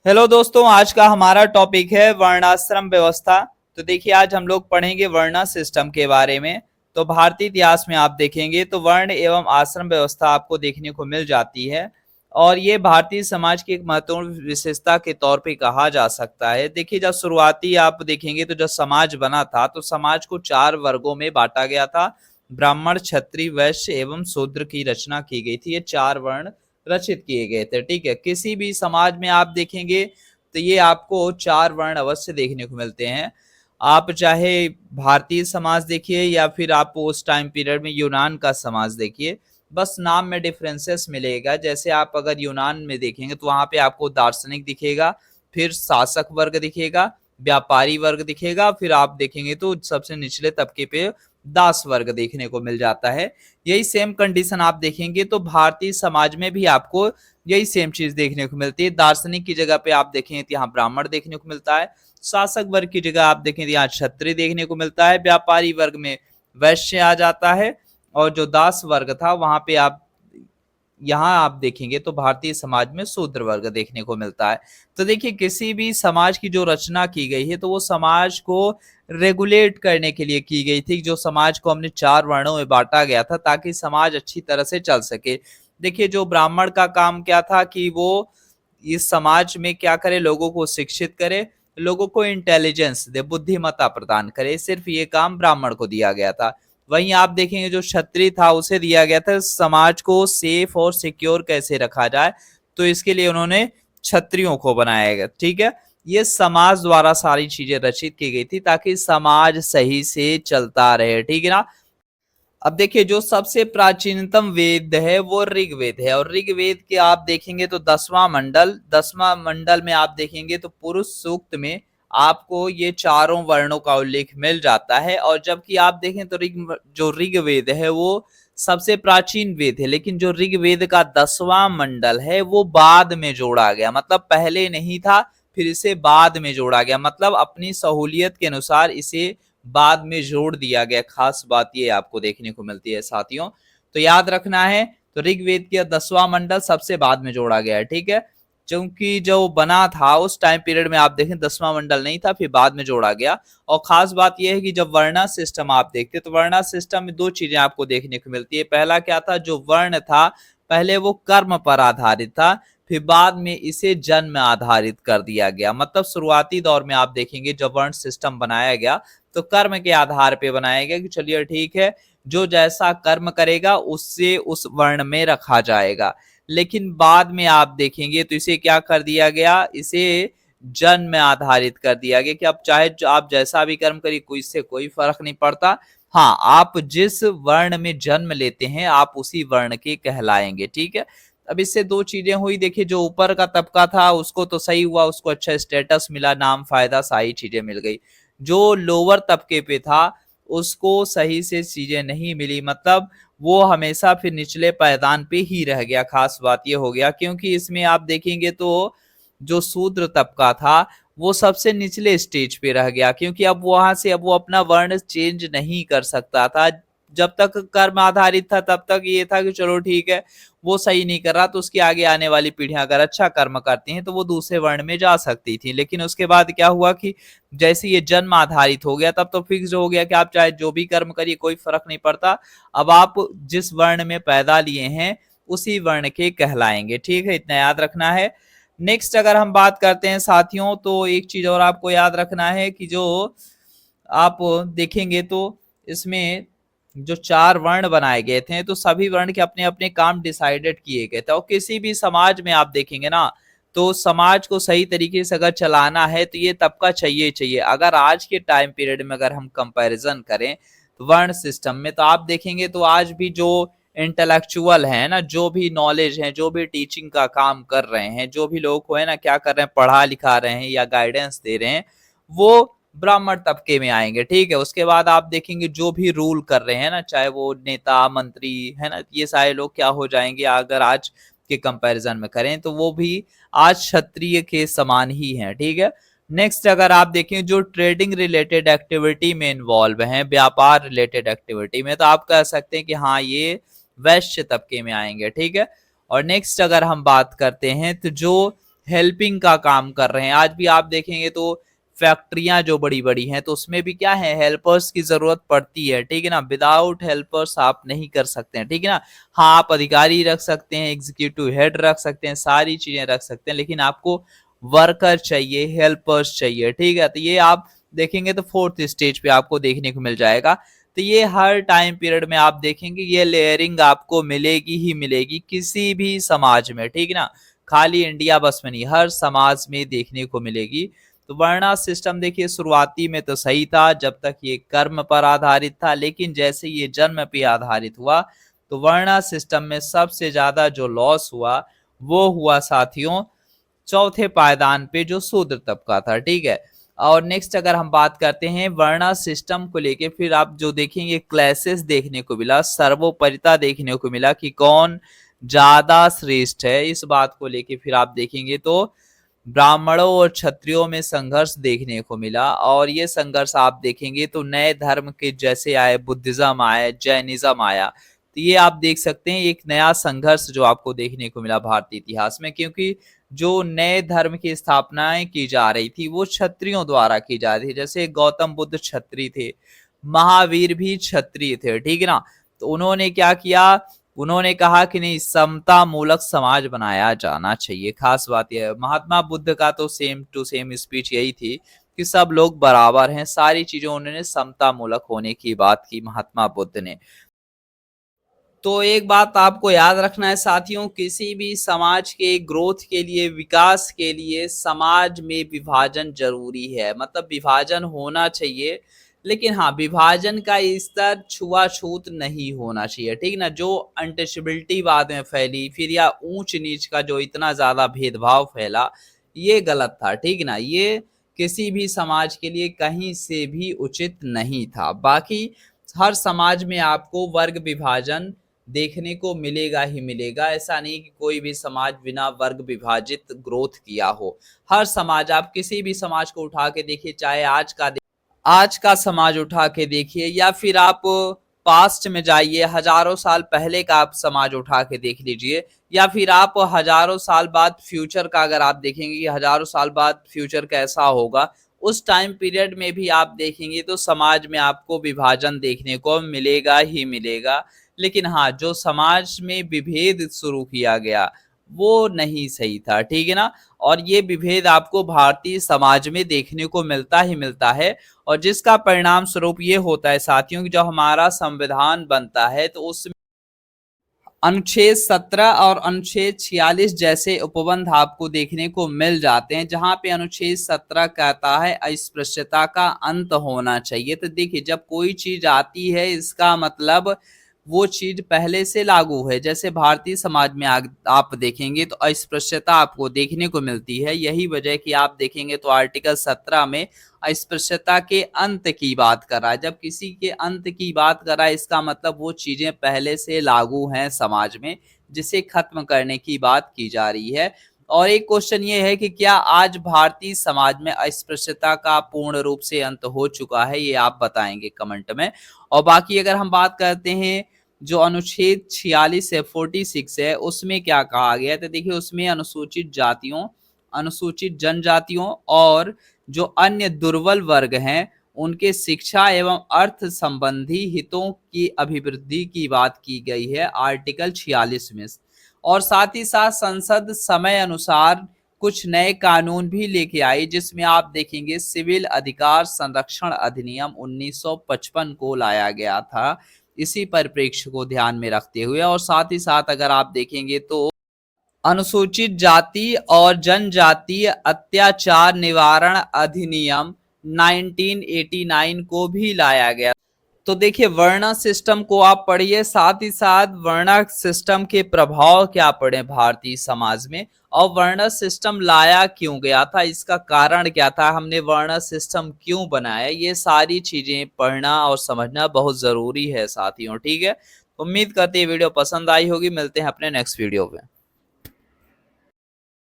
Hello दोस्तों, आज का हमारा टॉपिक है वर्णाश्रम व्यवस्था। तो देखिए, आज हम लोग पढ़ेंगे वर्ण सिस्टम के बारे में। तो भारतीय इतिहास में आप देखेंगे तो वर्ण एवं आश्रम व्यवस्था आपको देखने को मिल जाती है और ये भारतीय समाज की एक महत्वपूर्ण विशेषता के तौर पे कहा जा सकता है। देखिए, जब शुरुआती आप देखेंगे तो जब समाज बना था तो समाज को 4 वर्गों में बांटा गया था। ब्राह्मण, क्षत्रिय, वैश्य एवं शूद्र की रचना की गई थी। ये 4 वर्ण रचित किए गए थे। ठीक है, किसी भी समाज में आप देखेंगे तो ये आपको 4 वर्ण अवश्य देखने को मिलते हैं। आप चाहे भारतीय समाज देखिए या फिर आप उस टाइम पीरियड में यूनान का समाज देखिए, बस नाम में डिफरेंसेस मिलेगा। जैसे आप अगर यूनान में देखेंगे तो वहां पे आपको दार्शनिक दिखेगा, फिर शासक वर्ग दिखेगा, व्यापारी वर्ग दिखेगा, फिर आप देखेंगे तो सबसे निचले तबके पे दास वर्ग देखने को मिल जाता है। यही सेम कंडीशन आप देखेंगे तो भारतीय समाज में भी आपको यही सेम चीज देखने को मिलती है। दार्शनिक की जगह पे आप देखेंगे तो यहाँ ब्राह्मण देखने को मिलता है, शासक वर्ग की जगह आप देखें तो यहाँ क्षत्रिय देखने को मिलता है, व्यापारी वर्ग में वैश्य आ जाता है और जो दास वर्ग था वहां पे आप यहाँ आप देखेंगे तो भारतीय समाज में शूद्र वर्ग देखने को मिलता है। तो देखिए, किसी भी समाज की जो रचना की गई है तो वो समाज को रेगुलेट करने के लिए की गई थी। जो समाज को हमने 4 वर्णों में बांटा गया था ताकि समाज अच्छी तरह से चल सके। देखिए, जो ब्राह्मण का काम क्या था कि वो इस समाज में क्या करे, लोगों को शिक्षित करे, लोगों को इंटेलिजेंस दे, बुद्धिमत्ता प्रदान करे। सिर्फ ये काम ब्राह्मण को दिया गया था। वहीं आप देखेंगे जो क्षत्रिय था उसे दिया गया था समाज को सेफ और सिक्योर कैसे रखा जाए, तो इसके लिए उन्होंने क्षत्रियों को बनाया गया। ठीक है, ये समाज द्वारा सारी चीजें रचित की गई थी ताकि समाज सही से चलता रहे। ठीक है ना। अब देखिए, जो सबसे प्राचीनतम वेद है वो ऋग्वेद है और ऋग्वेद के आप देखेंगे तो 10वां मंडल में आप देखेंगे तो पुरुष सूक्त में आपको ये चारों वर्णों का उल्लेख मिल जाता है। और जबकि आप देखें तो जो ऋग्वेद है वो सबसे प्राचीन वेद है, लेकिन जो ऋग्वेद का 10वां मंडल है वो बाद में जोड़ा गया। मतलब पहले नहीं था, फिर इसे बाद में जोड़ा गया। मतलब अपनी सहूलियत के अनुसार इसे बाद में जोड़ दिया गया। खास बात ये आपको देखने को मिलती है साथियों। तो याद रखना है, तो ऋग्वेद के 10वां मंडल सबसे बाद में जोड़ा गया है। ठीक है, क्योंकि जो बना था उस टाइम पीरियड में आप देखें 10वां मंडल नहीं था, फिर बाद में जोड़ा गया। और खास बात यह है कि जब वर्णा सिस्टम आप देखते तो वर्णा सिस्टम में 2 चीजें आपको देखने को मिलती है। पहला क्या था, जो वर्ण था पहले वो कर्म पर आधारित था, फिर बाद में इसे जन्म आधारित कर दिया गया। मतलब शुरुआती दौर में आप देखेंगे जब वर्ण सिस्टम बनाया गया तो कर्म के आधार पे बनाया गया कि चलिए ठीक है, जो जैसा कर्म करेगा उससे उस वर्ण में रखा जाएगा। लेकिन बाद में आप देखेंगे तो इसे क्या कर दिया गया, इसे जन्म में आधारित कर दिया गया कि अब चाहे आप जैसा भी कर्म करिए कोई इससे कोई फर्क नहीं पड़ता। हाँ, आप जिस वर्ण में जन्म लेते हैं आप उसी वर्ण के कहलाएंगे। ठीक है, अब इससे 2 चीजें हुई। देखिए, जो ऊपर का तबका था उसको तो सही हुआ, उसको अच्छा स्टेटस मिला, नाम फायदा सारी चीजें मिल गई। जो लोअर तबके पे था उसको सही से चीजें नहीं मिली, मतलब वो हमेशा फिर निचले पायदान पे ही रह गया। खास बात ये हो गया क्योंकि इसमें आप देखेंगे तो जो शूद्र तबका था वो सबसे निचले स्टेज पे रह गया, क्योंकि अब वहां से अब वो अपना वर्ण चेंज नहीं कर सकता था। जब तक कर्म आधारित था तब तक ये था कि चलो ठीक है, वो सही नहीं कर रहा तो उसकी आगे आने वाली पीढ़ियां अगर अच्छा कर्म करती हैं तो वो दूसरे वर्ण में जा सकती थी। लेकिन उसके बाद क्या हुआ कि जैसे ये जन्म आधारित हो गया तब तो फिक्स हो गया कि आप चाहे जो भी कर्म करिए कोई फर्क नहीं पड़ता। अब आप जिस वर्ण में पैदा लिए हैं उसी वर्ण के कहलाएंगे। ठीक है, इतना याद रखना है। नेक्स्ट अगर हम बात करते हैं साथियों तो एक चीज और आपको याद रखना है कि जो आप देखेंगे तो इसमें जो 4 वर्ण बनाए गए थे तो सभी वर्ण के अपने अपने काम डिसाइडेड किए गए थे। और किसी भी समाज में आप देखेंगे ना तो समाज को सही तरीके से अगर चलाना है तो ये तबका चाहिए चाहिए। अगर आज के टाइम पीरियड में अगर हम कंपैरिजन करें तो वर्ण सिस्टम में, तो आप देखेंगे तो आज भी जो इंटेलेक्चुअल है ना, जो भी नॉलेज है, जो भी टीचिंग का काम कर रहे हैं, जो भी लोग को है ना क्या कर रहे हैं, पढ़ा लिखा रहे हैं या गाइडेंस दे रहे हैं, वो ब्राह्मण तबके में आएंगे। ठीक है, उसके बाद आप देखेंगे जो भी रूल कर रहे हैं ना, चाहे वो नेता मंत्री है ना, ये सारे लोग क्या हो जाएंगे अगर आज के कंपैरिजन में करें तो वो भी आज क्षत्रिय के समान ही हैं। ठीक है, नेक्स्ट अगर आप देखें जो ट्रेडिंग रिलेटेड एक्टिविटी में इन्वॉल्व हैं, व्यापार रिलेटेड एक्टिविटी में, तो आप कह सकते हैं कि हाँ ये वैश्य तबके में आएंगे। ठीक है, और नेक्स्ट अगर हम बात करते हैं तो जो हेल्पिंग का काम कर रहे हैं। आज भी आप देखेंगे तो फैक्ट्रियां जो बड़ी बड़ी हैं तो उसमें भी क्या है, हेल्पर्स की जरूरत पड़ती है, ठीक है ना। विदाउट हेल्पर्स आप नहीं कर सकते हैं, ठीक है ना। हाँ, आप अधिकारी रख सकते हैं, एग्जीक्यूटिव हेड रख सकते हैं, सारी चीजें रख सकते हैं, लेकिन आपको वर्कर चाहिए, हेल्पर्स चाहिए, ठीक है। तो ये आप देखेंगे तो फोर्थ स्टेज पे आपको देखने को मिल जाएगा। तो ये हर टाइम पीरियड में आप देखेंगे ये लेयरिंग आपको मिलेगी ही मिलेगी किसी भी समाज में, ठीक है ना। खाली इंडिया बस में नहीं, हर समाज में देखने को मिलेगी। तो वर्णा सिस्टम देखिए शुरुआती में तो सही था जब तक ये कर्म पर आधारित था, लेकिन जैसे ये जन्म पे आधारित हुआ तो वर्णा सिस्टम में सबसे ज्यादा जो लॉस हुआ वो हुआ साथियों चौथे पायदान पे जो शूद्र तबका था, ठीक है। और नेक्स्ट अगर हम बात करते हैं वर्णा सिस्टम को लेके, फिर आप जो देखेंगे क्लासेस देखने को मिला, सर्वोपरिता देखने को मिला कि कौन ज्यादा श्रेष्ठ है। इस बात को लेके फिर आप देखेंगे तो ब्राह्मणों और क्षत्रियों में संघर्ष देखने को मिला। और ये संघर्ष आप देखेंगे तो नए धर्म के जैसे आए, बुद्धिज्म आए, जैनिज्म आया, तो ये आप देख सकते हैं एक नया संघर्ष जो आपको देखने को मिला भारतीय इतिहास में, क्योंकि जो नए धर्म की स्थापनाएं की जा रही थी वो क्षत्रियों द्वारा की जा रही थी। जैसे गौतम बुद्ध क्षत्रिय थे, महावीर भी क्षत्रिय थे, ठीक है ना। तो उन्होंने क्या किया, उन्होंने कहा कि नहीं, समता मूलक समाज बनाया जाना चाहिए। खास बात यह है, महात्मा बुद्ध का तो सेम टू सेम स्पीच यही थी कि सब लोग बराबर हैं, सारी चीजों उन्होंने समता मूलक होने की बात की महात्मा बुद्ध ने। तो एक बात आपको याद रखना है साथियों, किसी भी समाज के ग्रोथ के लिए, विकास के लिए समाज में विभाजन जरूरी है, मतलब विभाजन होना चाहिए। लेकिन हाँ, विभाजन का स्तर छुआछूत नहीं होना चाहिए, ठीक ना। जो अनटचेबिलिटी बाद में फैली फिर, या ऊंच नीच का जो इतना ज्यादा भेदभाव फैला, ये गलत था, ठीक ना। ये किसी भी समाज के लिए कहीं से भी उचित नहीं था। बाकी हर समाज में आपको वर्ग विभाजन देखने को मिलेगा ही मिलेगा। ऐसा नहीं कि कोई भी समाज बिना वर्ग विभाजित ग्रोथ किया हो। हर समाज, आप किसी भी समाज को उठा के देखिए, चाहे आज का समाज उठा के देखिए, या फिर आप पास्ट में जाइए, हजारों साल पहले का आप समाज उठा के देख लीजिए, या फिर आप हजारों साल बाद फ्यूचर का अगर आप देखेंगे कि हजारों साल बाद फ्यूचर कैसा होगा, उस टाइम पीरियड में भी आप देखेंगे तो समाज में आपको विभाजन देखने को मिलेगा ही मिलेगा। लेकिन हाँ, जो समाज में विभेद शुरू किया गया वो नहीं सही था, ठीक है ना। और ये विभेद आपको भारतीय समाज में देखने को मिलता ही मिलता है, और जिसका परिणाम स्वरूप ये होता है साथियों कि जब हमारा संविधान बनता है तो उसमें अनुच्छेद 17 और अनुच्छेद 46 जैसे उपबंध आपको देखने को मिल जाते हैं, जहां पे अनुच्छेद 17 कहता है अस्पृश्यता का अंत होना चाहिए। तो देखिए, जब कोई चीज आती है इसका मतलब वो चीज पहले से लागू है। जैसे भारतीय समाज में आप देखेंगे तो अस्पृश्यता आपको देखने को मिलती है। यही वजह कि आप देखेंगे तो आर्टिकल 17 में अस्पृश्यता के अंत की बात कर रहा है। जब किसी के अंत की बात कर रहा है इसका मतलब वो चीजें पहले से लागू हैं समाज में, जिसे खत्म करने की बात की जा रही है। और एक क्वेश्चन ये है कि क्या आज भारतीय समाज में अस्पृश्यता का पूर्ण रूप से अंत हो चुका है, ये आप बताएंगे कमेंट में। और बाकी अगर हम बात करते हैं जो अनुच्छेद 46 है, 46 है, उसमें क्या कहा गया है, तो देखिए उसमें अनुसूचित जातियों, अनुसूचित जनजातियों और जो अन्य दुर्बल वर्ग हैं उनके शिक्षा एवं अर्थ संबंधी हितों की अभिवृद्धि की बात की गई है आर्टिकल 46 में। और साथ ही साथ संसद समय अनुसार कुछ नए कानून भी लेके आई, जिसमें आप देखेंगे सिविल अधिकार संरक्षण अधिनियम 1955 को लाया गया था, इसी परिप्रेक्ष्य को ध्यान में रखते हुए। और साथ ही साथ अगर आप देखेंगे तो अनुसूचित जाति और जनजातीय अत्याचार निवारण अधिनियम 1989 को भी लाया गया। तो देखिए, वर्णा सिस्टम को आप पढ़िए, साथ ही साथ वर्णा सिस्टम के प्रभाव क्या पड़े भारतीय समाज में, और वर्णा सिस्टम लाया क्यों गया था, इसका कारण क्या था, हमने वर्णा सिस्टम क्यों बनाया, ये सारी चीजें पढ़ना और समझना बहुत जरूरी है साथियों, ठीक है। उम्मीद करते हैं वीडियो पसंद आई होगी। मिलते हैं अपने नेक्स्ट वीडियो में।